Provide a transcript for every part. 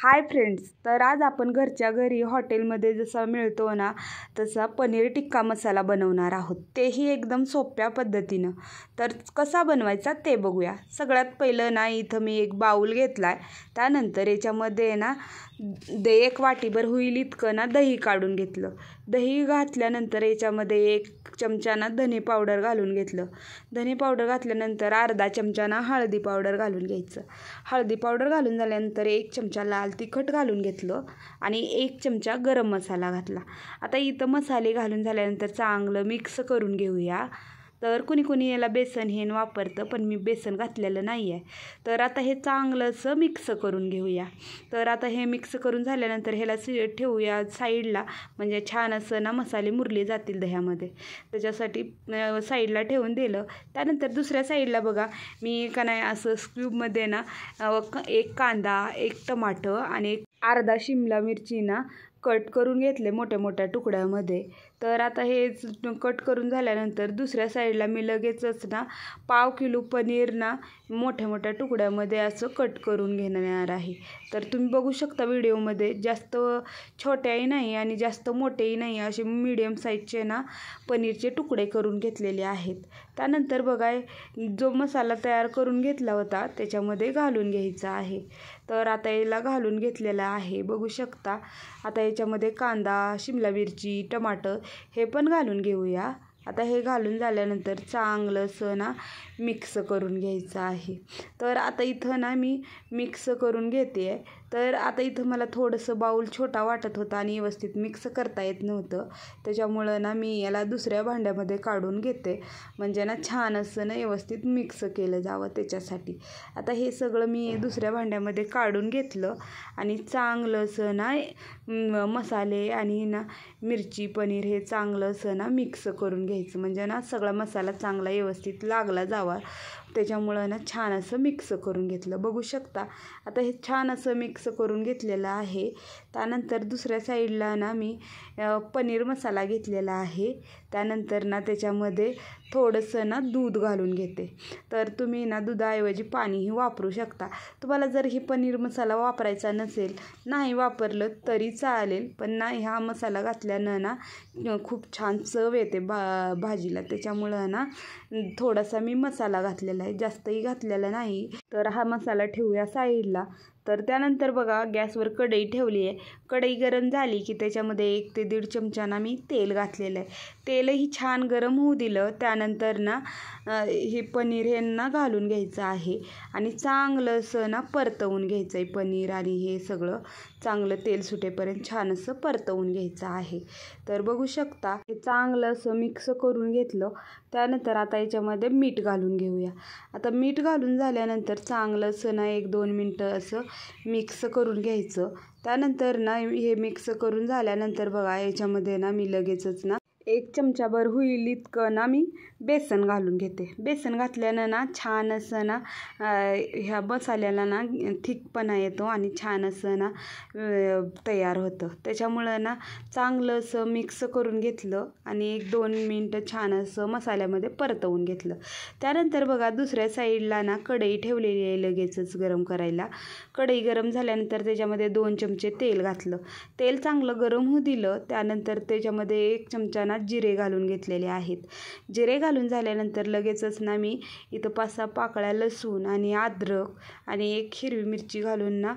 Hi friends, तर आज आपण घरच्या घरी हॉटेलमध्ये जसा मिळतो ना तसा पनीर टिक्का मसाला बनवणार आहोत, तेही एकदम सोप्या पद्धतीनं. तर कसा बनवायचा ते बघूया. सगळ्यात पहिलं ना इथं मी एक बाऊल घेतला आहे. त्यानंतर याच्यामध्ये ना एक वाटीभर होईल इतकं ना दही काढून घेतलं. दही घातल्यानंतर याच्यामध्ये 1 चमचा ना धने पावडर घालून घेतलं. धने पावडर घातल्यानंतर अर्धा चमचा ना हळदी पावडर घालून घ्यायचं. हळदी पावडर घालून झाल्यानंतर 1 चमचा लाल तिखट घालून घेतलं आणि 1 चमचा गरम मसाला घातला. आता इथं मसाले घालून झाल्यानंतर चांगलं मिक्स करून घेऊया. तर कुणी याला बेसन हे वापरतं, पण मी बेसन घातलेलं नाही आहे. तर आता हे चांगलं असं मिक्स करून घेऊया. तर आता हे मिक्स करून झाल्यानंतर ह्याला ठेवूया साईडला, म्हणजे छान असं ना मसाले मुरले जातील दह्यामध्ये. त्याच्यासाठी साईडला ठेवून दिलं. त्यानंतर दुसऱ्या साईडला बघा मी का नाही असं क्यूबमध्ये ना 1 कांदा, 1 टमाटर आणि अर्धा शिमला मिरची ना कट करून घेतले मोठ्या मोठ्या तुकड्यामध्ये. तर आता हे कट करून झाल्यानंतर दुसऱ्या साईडला मी लगेचच ना पाव किलो पनीर ना मोठ्या मोठ्या तुकड्यामध्ये असं कट करून घेणार आहे. तर तुम्ही बघू शकता व्हिडिओमध्ये जास्त छोट्याही नाही आणि जास्त मोठेही नाही, असे मीडियम साईजचे ना पनीरचे तुकडे करून घेतलेले आहेत. त्यानंतर बघा जो मसाला तयार करून घेतला होता त्याच्यामध्ये घालून घ्यायचा आहे. तर आता याला घालून घेतलेला आहे, बघू शकता. आता याच्यामध्ये कांदा, शिमला मिरची, टमाटर हे पण घालून घेऊया. आता हे घालून झाल्यानंतर चांगलं असं ना मिक्स करून घ्यायचं आहे. तर आता इथं ना मी मिक्स करून घेते आहे. तर आता इथं मला थोडंसं बाऊल छोटा वाटत होता आणि व्यवस्थित मिक्स करता येत नव्हतं. त्याच्यामुळं ना मी याला दुसऱ्या भांड्यामध्ये काढून घेते, म्हणजे ना छान असं ना व्यवस्थित मिक्स केलं जावं त्याच्यासाठी. आता हे सगळं मी दुसऱ्या भांड्यामध्ये काढून घेतलं आणि चांगलं असं ना मसाले आणि ना मिरची, पनीर हे चांगलं असं ना मिक्स करून घ्यायचं, म्हणजे ना सगळा मसाला चांगला व्यवस्थित लागला जावा. त्याच्यामुळं ना छान असं मिक्स करून घेतलं, बघू शकता. आता हे छान असं मिक्स करून घेतलेलं आहे. त्यानंतर दुसऱ्या साईडला ना मी पनीर मसाला घेतलेला आहे. त्यानंतर ना त्याच्यामध्ये थोडंसं ना दूध घालून घेते. तर तुम्ही ना दुधाऐवजी पाणीही वापरू शकता. तुम्हाला जर ही पनीर मसाला वापरायचा नसेल, नाही वापरलं तरी चालेल, पण ना ह्या मसाला घातल्यानं ना खूप छान चव येते भाजीला. त्याच्यामुळं ना थोडासा मी मसाला घातलेला आहे, जास्तही घातलेला नाही. तर हा मसाला ठेवूया साईडला. तर त्यानंतर बघा गॅसवर कढई ठेवली आहे. कढई गरम झाली की त्याच्यामध्ये 1 ते 1.5 चमचा ना मी तेल घातलेलं आहे. तेलही छान गरम होऊ दिलं. त्यानंतर ना हे पनीर हे ना घालून घ्यायचं आहे आणि चांगलं असं ना परतवून घ्यायचं आहे. पनीर आणि हे सगळं चांगलं तेल सुटेपर्यंत छान असं परतवून घ्यायचं आहे. तर बघू शकता हे चांगलं असं मिक्स करून घेतलं. त्यानंतर आता याच्यामध्ये मीठ घालून घेऊया. आता मीठ घालून झाल्यानंतर चांगलं असं ना 1-2 मिनटं असं मिक्स करून घ्यायचं. त्यानंतर ना हे मिक्स करून झाल्यानंतर बघा याच्यामध्ये ना मी लगेचच ना 1 चमचाभर होईल इतकं ना मी बेसन घालून घेते. बेसन घातल्यानं ना छान असं ना ह्या मसाल्याला ना थिकपणा येतो आणि छान असं ना तयार होतं. त्याच्यामुळं ना चांगलं असं मिक्स करून घेतलं आणि 1-2 मिनटं छान असं मसाल्यामध्ये परतवून घेतलं. त्यानंतर बघा दुसऱ्या साईडला ना कढई ठेवलेली आहे लगेचच गरम करायला. कढई गरम झाल्यानंतर त्याच्यामध्ये 2 चमचे तेल घातलं. तेल चांगलं गरम होऊ दिलं. त्यानंतर त्याच्यामध्ये 1 चमचा ना जिरे घालून घेतलेले आहेत. जिरे घालून झाल्यानंतर लगेचच ना मी इथं 5-6 पाकळ्या लसूण आणि अद्रक आणि 1 हिरवी मिरची घालून ना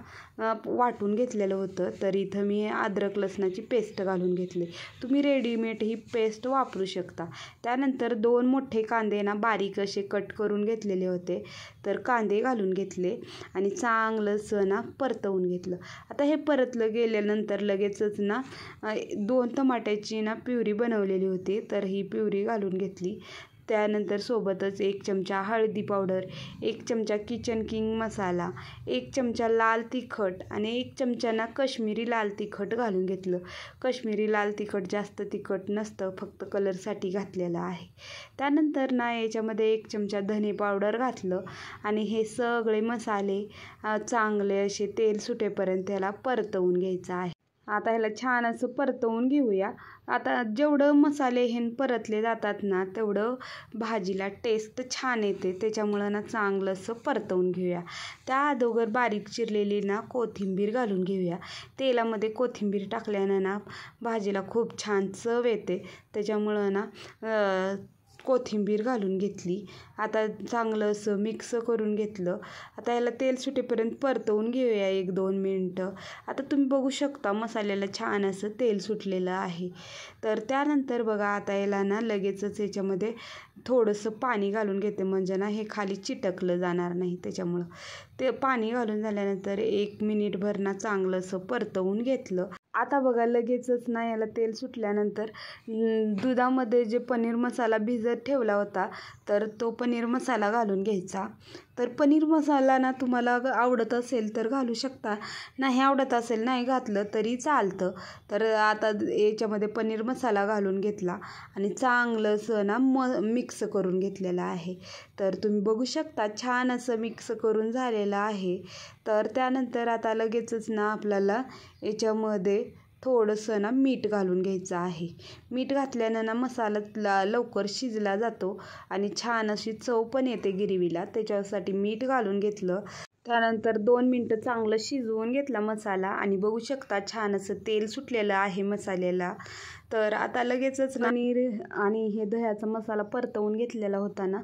वाटून घेतलेलं होतं. तर इथं मी अद्रक लसणाची पेस्ट घालून घेतली. तुम्ही रेडीमेड ही पेस्ट वापरू शकता. त्यानंतर 2 मोठे कांदे ना बारीक असे कट करून घेतलेले होते. तर कांदे घालून घेतले आणि चांगलं असं ना परतवून घेतलं. आता हे परतलं गेल्यानंतर लगेचच ना 2 टमाट्याची ना प्युरी बनवलेली होती, तर ही प्युरी घालून घेतली. त्यानंतर सोबतच 1 चमचा हळदी पावडर, 1 चमचा किचन किंग मसाला, 1 चमचा लाल तिखट आणि 1 चमचा ना कश्मीरी लाल तिखट घालून घेतलं. कश्मीरी लाल तिखट जास्त तिखट नसतं, फक्त कलरसाठी घातलेलं आहे. त्यानंतर ना याच्यामध्ये 1 चमचा धने पावडर घातलं आणि हे सगळे मसाले चांगले असे तेल सुटेपर्यंत त्याला परतवून घ्यायचं आहे. आता ह्याला छान असं परतवून घेऊया. आता जेवढं मसाले हे परतले जातात ना तेवढं भाजीला टेस्ट छान येते, त्याच्यामुळं ना चांगलं असं परतवून घेऊया. त्या अगोदर बारीक चिरलेली ना कोथिंबीर घालून घेऊया. तेलामध्ये कोथिंबीर टाकल्यानं ना भाजीला खूप छान चव येते, त्याच्यामुळं ना कोथिंबीर घालून घेतली. आता चांगलं असं मिक्स करून घेतलं. आता याला तेल सुटेपर्यंत परतवून घेऊया 1-2 मिनटं. आता तुम्ही बघू शकता मसाल्याला छान असं तेल सुटलेलं आहे. तर त्यानंतर बघा आता याला ना लगेचच याच्यामध्ये थोडंसं पाणी घालून घेते, म्हणजे ना हे खाली चिटकलं जाणार नाही. त्याच्यामुळं ते पाणी घालून झाल्यानंतर 1 मिनिटभर ना चांगलं असं परतवून घेतलं. आता बघा लगेचच ना याला तेल सुटल्यानंतर दुधामध्ये जे पनीर मसाला भिजत ठेवला होता तर तो पनीर मसाला घालून घ्यायचा. तर पनीर मसाला ना तुम्हाला आवडत असेल तर घालू शकता, नाही आवडत असेल नाही घातलं तरी चालतं. तर आता याच्यामध्ये पनीर मसाला घालून घेतला आणि चांगलं असं ना मिक्स करून घेतलेलं आहे. तर तुम्ही बघू शकता छान असं मिक्स करून झालेलं आहे. तर त्यानंतर आता लगेचच ना आपल्याला याच्यामध्ये थोडंसं ना मीठ घालून घ्यायचं आहे. मीठ घातल्यानं ना मसाला लवकर शिजला जातो आणि छान अशी चव पण येते गिरवीला, त्याच्यासाठी मीठ घालून घेतलं. त्यानंतर 2 मिनटं चांगलं शिजवून घेतला मसाला आणि बघू शकता छान असं तेल सुटलेलं आहे मसाल्याला. तर आता लगेचच पनीर आणि हे दह्याचा मसाला परतवून घेतलेला होता ना,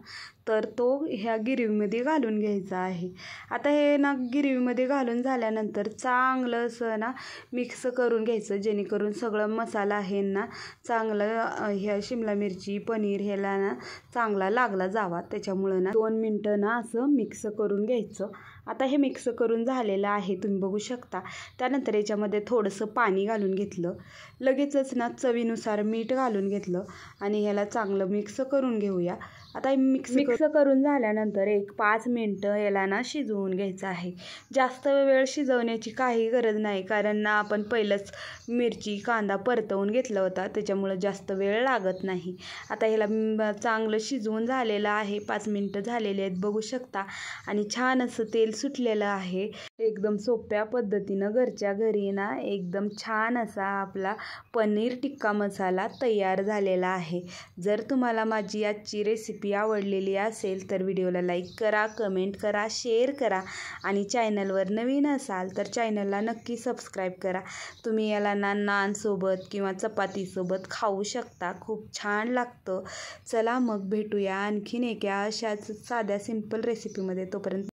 तर तो ह्या गिरवीमध्ये घालून घ्यायचा आहे. आता हे ना गिरवीमध्ये घालून झाल्यानंतर चांगलं असं ना मिक्स करून घ्यायचं, जेणेकरून सगळं मसाला आहे ना चांगलं ह्या शिमला मिरची पनीर ह्याला ना चांगला लागला जावा. त्याच्यामुळं ना 2 मिनटं ना असं मिक्स करून घ्यायचं. आता हे मिक्स करून झालेलं आहे, तुम्ही बघू शकता. त्यानंतर याच्यामध्ये थोडंसं पाणी घालून घेतलं. लगेचच ना चवीनुसार मीठ घालून घेतलं आणि ह्याला चांगलं मिक्स करून घेऊया. आता मिक्स करून झाल्यानंतर 5 मिनटं याला ना शिजवून घ्यायचं आहे. जास्त वेळ शिजवण्याची काही गरज नाही, कारण ना आपण पहिलंच मिरची कांदा परतवून घेतला होता, त्याच्यामुळं जास्त वेळ लागत नाही. आता ह्याला चांगलं शिजवून झालेलं आहे. 5 मिनटं झालेले आहेत बघू शकता आणि छान असं तेल सुटलेलं आहे. एकदम सोप्या पद्धतीनं घरच्या घरी ना एकदम छान असा आपला पनीर टिक्का मसाला तयार झालेला आहे. जर तुम्हाला माझी आजची रेसिपी आवडलेली असेल तर व्हिडिओला लाईक करा, कमेंट करा, शेअर करा आणि चॅनलवर नवीन असाल तर चॅनलला नक्की सबस्क्राईब करा. तुम्ही याला नानसोबत किंवा चपातीसोबत खाऊ शकता, खूप छान लागतं. चला मग भेटूया आणखीन एका अशाच साध्या सिंपल रेसिपीमध्ये. तोपर्यंत